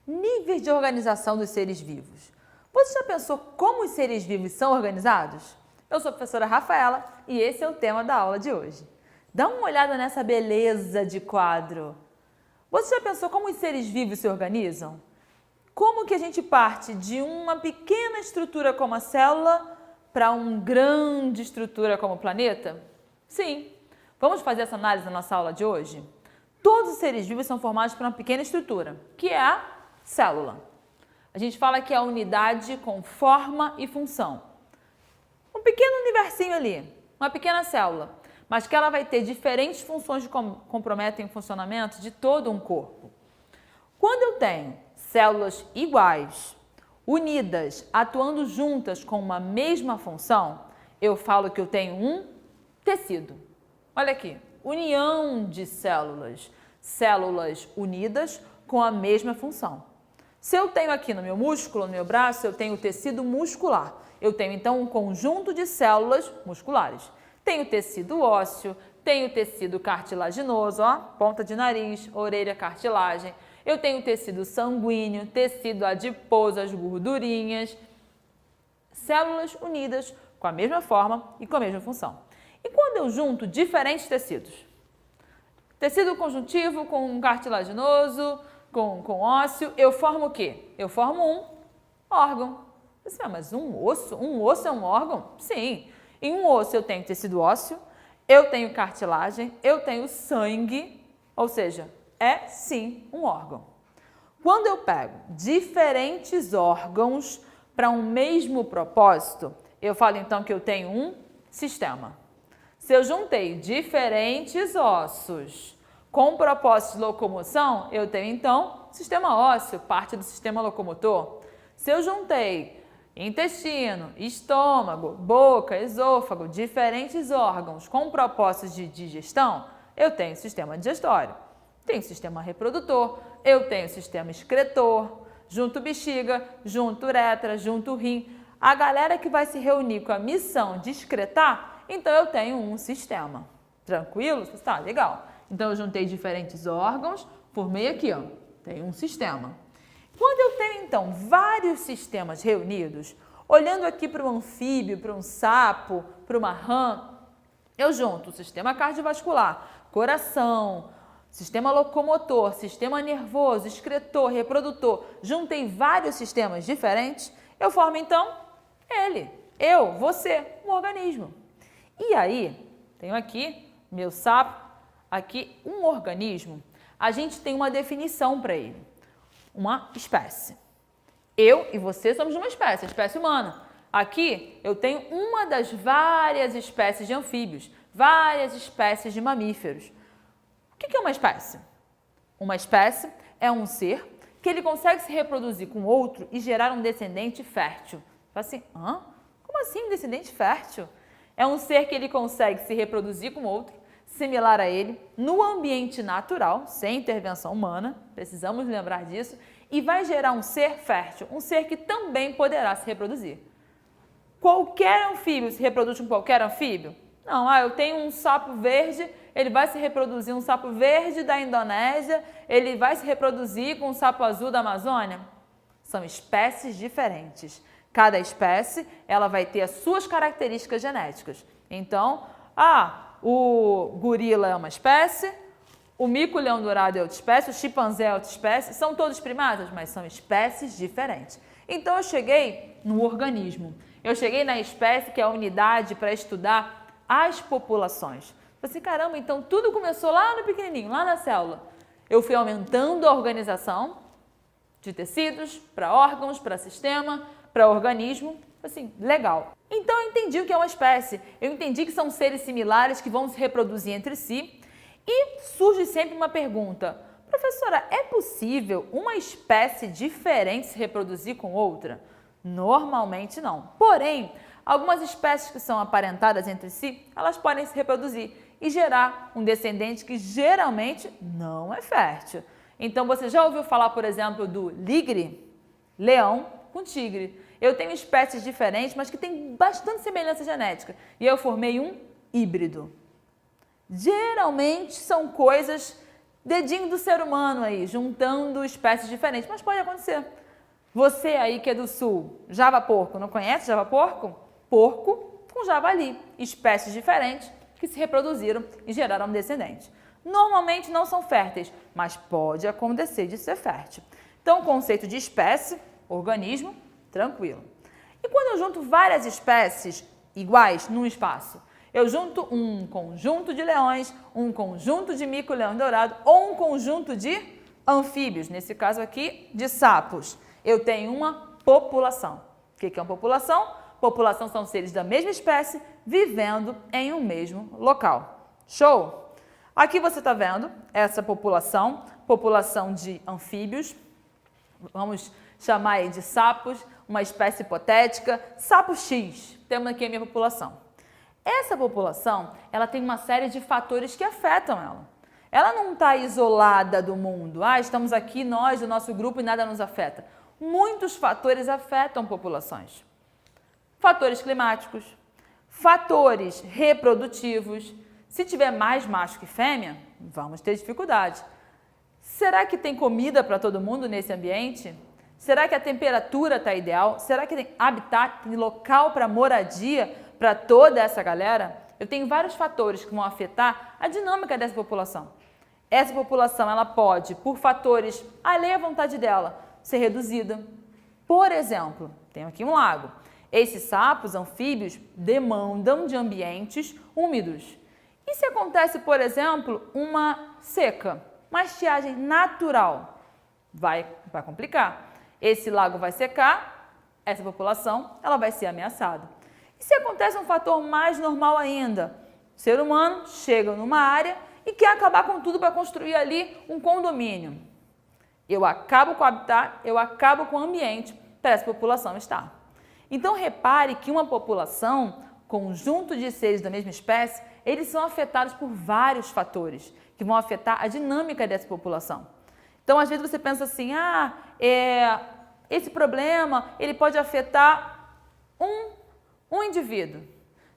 Níveis de organização dos seres vivos. Você já pensou como os seres vivos são organizados? Eu sou a professora Rafaela e esse é o tema da aula de hoje. Dá uma olhada nessa beleza de quadro. Você já pensou como os seres vivos se organizam? Como que a gente parte de uma pequena estrutura como a célula para uma grande estrutura como o planeta? Sim. Vamos fazer essa análise na nossa aula de hoje? Todos os seres vivos são formados por uma pequena estrutura, que é a célula. A gente fala que é a unidade com forma e função. Um pequeno universinho ali, uma pequena célula, mas que ela vai ter diferentes funções que comprometem o funcionamento de todo um corpo. Quando eu tenho células iguais, unidas, atuando juntas com uma mesma função, eu falo que eu tenho um tecido. Olha aqui, união de células, células unidas com a mesma função. Se eu tenho aqui no meu músculo, no meu braço, eu tenho o tecido muscular. Eu tenho então um conjunto de células musculares. Tenho tecido ósseo, tenho tecido cartilaginoso, ó, ponta de nariz, orelha, cartilagem. Eu tenho tecido sanguíneo, tecido adiposo, as gordurinhas. Células unidas com a mesma forma e com a mesma função. E quando eu junto diferentes tecidos? Tecido conjuntivo com cartilaginoso, com ósseo, eu formo o quê? Eu formo um órgão. Você fala, mas um osso? Um osso é um órgão? Sim. Em um osso eu tenho tecido ósseo, eu tenho cartilagem, eu tenho sangue, ou seja, é sim um órgão. Quando eu pego diferentes órgãos para um mesmo propósito, eu falo então que eu tenho um sistema. Se eu juntei diferentes ossos com propósito de locomoção, eu tenho então sistema ósseo, parte do sistema locomotor. Se eu juntei intestino, estômago, boca, esôfago, diferentes órgãos com propósitos de digestão, eu tenho sistema digestório. Tenho sistema reprodutor, eu tenho sistema excretor, junto bexiga, junto uretra, junto rim. A galera que vai se reunir com a missão de excretar, então eu tenho um sistema. Tranquilo? Tá, legal. Então eu juntei diferentes órgãos, formei aqui, ó, tenho um sistema. Quando eu tenho então vários sistemas reunidos, olhando aqui para um anfíbio, para um sapo, para uma rã, eu junto o sistema cardiovascular, coração, sistema locomotor, sistema nervoso, excretor, reprodutor, juntei vários sistemas diferentes, eu formo então ele, eu, você, um organismo. E aí, tenho aqui meu sapo, aqui um organismo, a gente tem uma definição para ele, uma espécie. Eu e você somos uma espécie, a espécie humana. Aqui eu tenho uma das várias espécies de anfíbios, várias espécies de mamíferos. O que é uma espécie? Uma espécie é um ser que ele consegue se reproduzir com outro e gerar um descendente fértil. Fala assim, hã? Como assim um descendente fértil? É um ser que ele consegue se reproduzir com outro, similar a ele, no ambiente natural, sem intervenção humana, precisamos lembrar disso, e vai gerar um ser fértil, um ser que também poderá se reproduzir. Qualquer anfíbio se reproduz com qualquer anfíbio? Não, eu tenho um sapo verde, ele vai se reproduzir, um sapo verde da Indonésia, ele vai se reproduzir com um sapo azul da Amazônia? São espécies diferentes. Cada espécie, ela vai ter as suas características genéticas. Então, o gorila é uma espécie, o mico-leão-dourado é outra espécie, o chimpanzé é outra espécie, são todos primatas, mas são espécies diferentes. Então, eu cheguei no organismo, eu cheguei na espécie que é a unidade para estudar as populações. Falei assim, caramba, então tudo começou lá no pequenininho, lá na célula. Eu fui aumentando a organização de tecidos, para órgãos, para sistema, para organismo, assim, legal. Então eu entendi o que é uma espécie, eu entendi que são seres similares que vão se reproduzir entre si e surge sempre uma pergunta, professora, é possível uma espécie diferente se reproduzir com outra? Normalmente não, porém, algumas espécies que são aparentadas entre si, elas podem se reproduzir e gerar um descendente que geralmente não é fértil. Então, você já ouviu falar, por exemplo, do ligre? Leão com tigre. Eu tenho espécies diferentes, mas que têm bastante semelhança genética. E eu formei um híbrido. Geralmente são coisas dedinho do ser humano aí, juntando espécies diferentes, mas pode acontecer. Você aí que é do sul, java-porco, não conhece java-porco? Porco com javali, espécies diferentes que se reproduziram e geraram descendentes. Normalmente não são férteis, mas pode acontecer de ser fértil. Então, o conceito de espécie, organismo, tranquilo. E quando eu junto várias espécies iguais num espaço? Eu junto um conjunto de leões, um conjunto de mico-leão dourado ou um conjunto de anfíbios, nesse caso aqui, de sapos. Eu tenho uma população. O que é uma população? População são seres da mesma espécie vivendo em um mesmo local. Show? Aqui você está vendo essa população de anfíbios, vamos chamar aí de sapos, uma espécie hipotética, sapo X, temos aqui a minha população. Essa população, ela tem uma série de fatores que afetam ela. Ela não está isolada do mundo. Estamos aqui, nós, o nosso grupo, e nada nos afeta. Muitos fatores afetam populações. Fatores climáticos, fatores reprodutivos. Se tiver mais macho que fêmea, vamos ter dificuldade. Será que tem comida para todo mundo nesse ambiente? Será que a temperatura está ideal? Será que tem habitat, tem local para moradia para toda essa galera? Eu tenho vários fatores que vão afetar a dinâmica dessa população. Essa população ela pode, por fatores alheios à vontade dela, ser reduzida. Por exemplo, tenho aqui um lago. Esses sapos, anfíbios, demandam de ambientes úmidos. E se acontece, por exemplo, uma seca, uma estiagem natural? Vai complicar. Esse lago vai secar, essa população ela vai ser ameaçada. E se acontece um fator mais normal ainda? O ser humano chega numa área e quer acabar com tudo para construir ali um condomínio. Eu acabo com o habitat, eu acabo com o ambiente para essa população estar. Então, repare que uma população, conjunto de seres da mesma espécie, eles são afetados por vários fatores que vão afetar a dinâmica dessa população. Então, às vezes você pensa assim, esse problema ele pode afetar um indivíduo.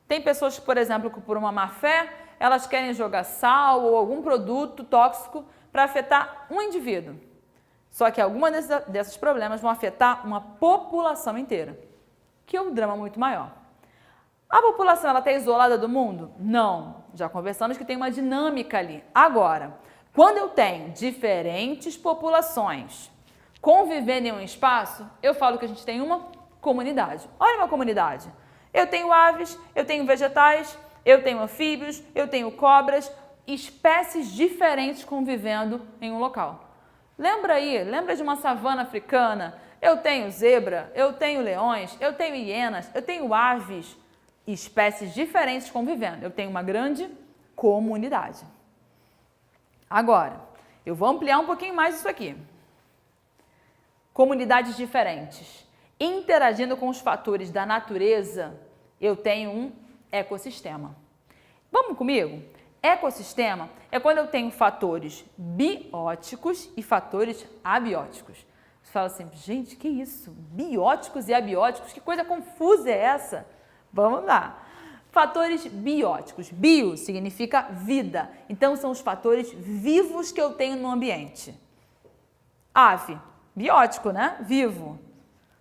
Tem pessoas que, por exemplo, que por uma má fé, elas querem jogar sal ou algum produto tóxico para afetar um indivíduo. Só que algumas desses problemas vão afetar uma população inteira, que é um drama muito maior. A população ela está isolada do mundo? Não. Já conversamos que tem uma dinâmica ali. Agora, quando eu tenho diferentes populações convivendo em um espaço, eu falo que a gente tem uma comunidade. Olha uma comunidade. Eu tenho aves, eu tenho vegetais, eu tenho anfíbios, eu tenho cobras, espécies diferentes convivendo em um local. Lembra de uma savana africana? Eu tenho zebra, eu tenho leões, eu tenho hienas, eu tenho aves, espécies diferentes convivendo. Eu tenho uma grande comunidade. Agora, eu vou ampliar um pouquinho mais isso aqui. Comunidades diferentes. Interagindo com os fatores da natureza, eu tenho um ecossistema. Vamos comigo? Ecossistema é quando eu tenho fatores bióticos e fatores abióticos. Você fala assim, gente, que isso? Bióticos e abióticos? Que coisa confusa é essa? Vamos lá. Fatores bióticos. Bio significa vida. Então, são os fatores vivos que eu tenho no ambiente. Ave, biótico, né? Vivo.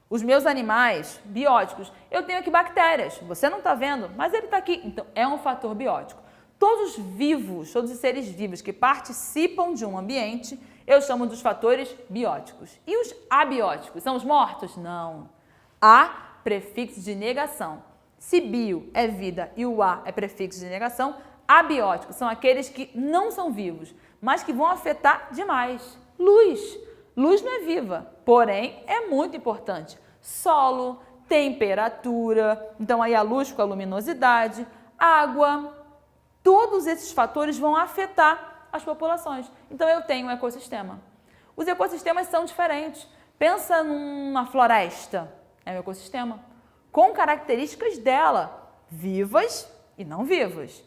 Os meus animais, bióticos. Eu tenho aqui bactérias. Você não está vendo, mas ele está aqui. Então, é um fator biótico. Todos vivos, todos os seres vivos que participam de um ambiente, eu chamo dos fatores bióticos. E os abióticos? São os mortos? Não. A, prefixo de negação. Se bio é vida e o a é prefixo de negação, abióticos são aqueles que não são vivos, mas que vão afetar demais. Luz. Luz não é viva, porém é muito importante. Solo, temperatura, então aí a luz com a luminosidade, água, todos esses fatores vão afetar as populações. Então eu tenho um ecossistema. Os ecossistemas são diferentes. Pensa numa floresta, é um ecossistema, com características dela, vivas e não vivas.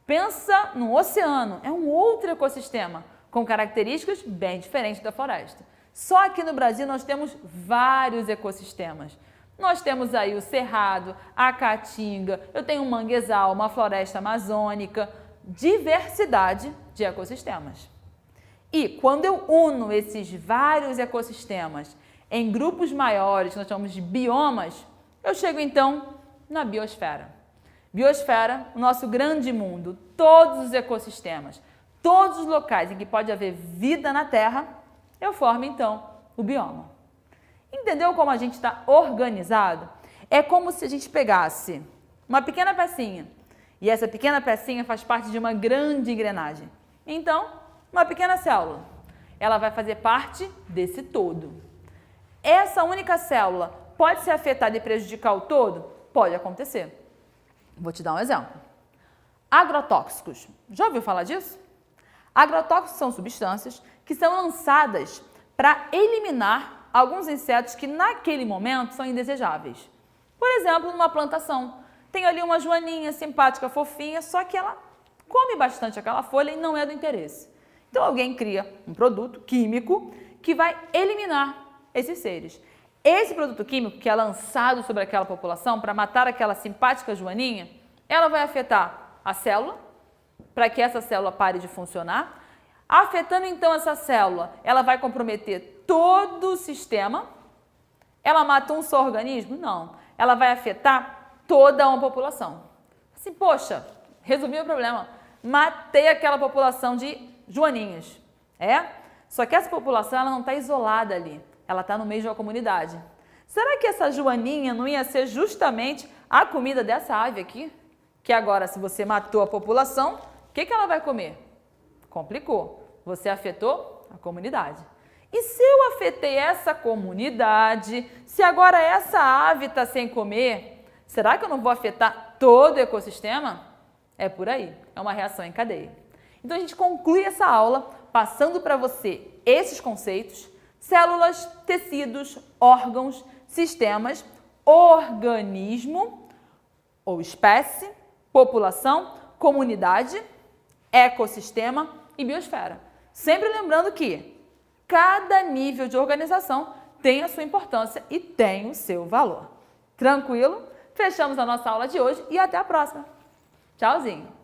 Pensa no oceano, é um outro ecossistema, com características bem diferentes da floresta. Só aqui no Brasil nós temos vários ecossistemas. Nós temos aí o cerrado, a caatinga, eu tenho um manguezal, uma floresta amazônica, diversidade de ecossistemas. E quando eu uno esses vários ecossistemas em grupos maiores, que nós chamamos de biomas, eu chego então na biosfera. Biosfera, o nosso grande mundo, todos os ecossistemas, todos os locais em que pode haver vida na Terra, eu formo então o bioma. Entendeu como a gente está organizado? É como se a gente pegasse uma pequena pecinha e essa pequena pecinha faz parte de uma grande engrenagem. Então, uma pequena célula, ela vai fazer parte desse todo. Essa única célula pode ser afetada e prejudicar o todo? Pode acontecer. Vou te dar um exemplo. Agrotóxicos. Já ouviu falar disso? Agrotóxicos são substâncias que são lançadas para eliminar alguns insetos que naquele momento são indesejáveis. Por exemplo, numa plantação, tem ali uma joaninha simpática, fofinha, só que ela come bastante aquela folha e não é do interesse. Então alguém cria um produto químico que vai eliminar esses seres. Esse produto químico que é lançado sobre aquela população para matar aquela simpática joaninha, ela vai afetar a célula, para que essa célula pare de funcionar. Afetando então essa célula, ela vai comprometer todo o sistema. Ela mata um só organismo? Não. Ela vai afetar toda uma população. Assim, poxa, resumi o problema. Matei aquela população de joaninhas. Só que essa população ela não está isolada ali. Ela está no meio de uma comunidade. Será que essa joaninha não ia ser justamente a comida dessa ave aqui? Que agora, se você matou a população, o que ela vai comer? Complicou. Você afetou a comunidade. E se eu afetei essa comunidade, se agora essa ave está sem comer, será que eu não vou afetar todo o ecossistema? É por aí. É uma reação em cadeia. Então, a gente conclui essa aula passando para você esses conceitos: células, tecidos, órgãos, sistemas, organismo ou espécie, população, comunidade, ecossistema e biosfera. Sempre lembrando que cada nível de organização tem a sua importância e tem o seu valor. Tranquilo? Fechamos a nossa aula de hoje e até a próxima. Tchauzinho!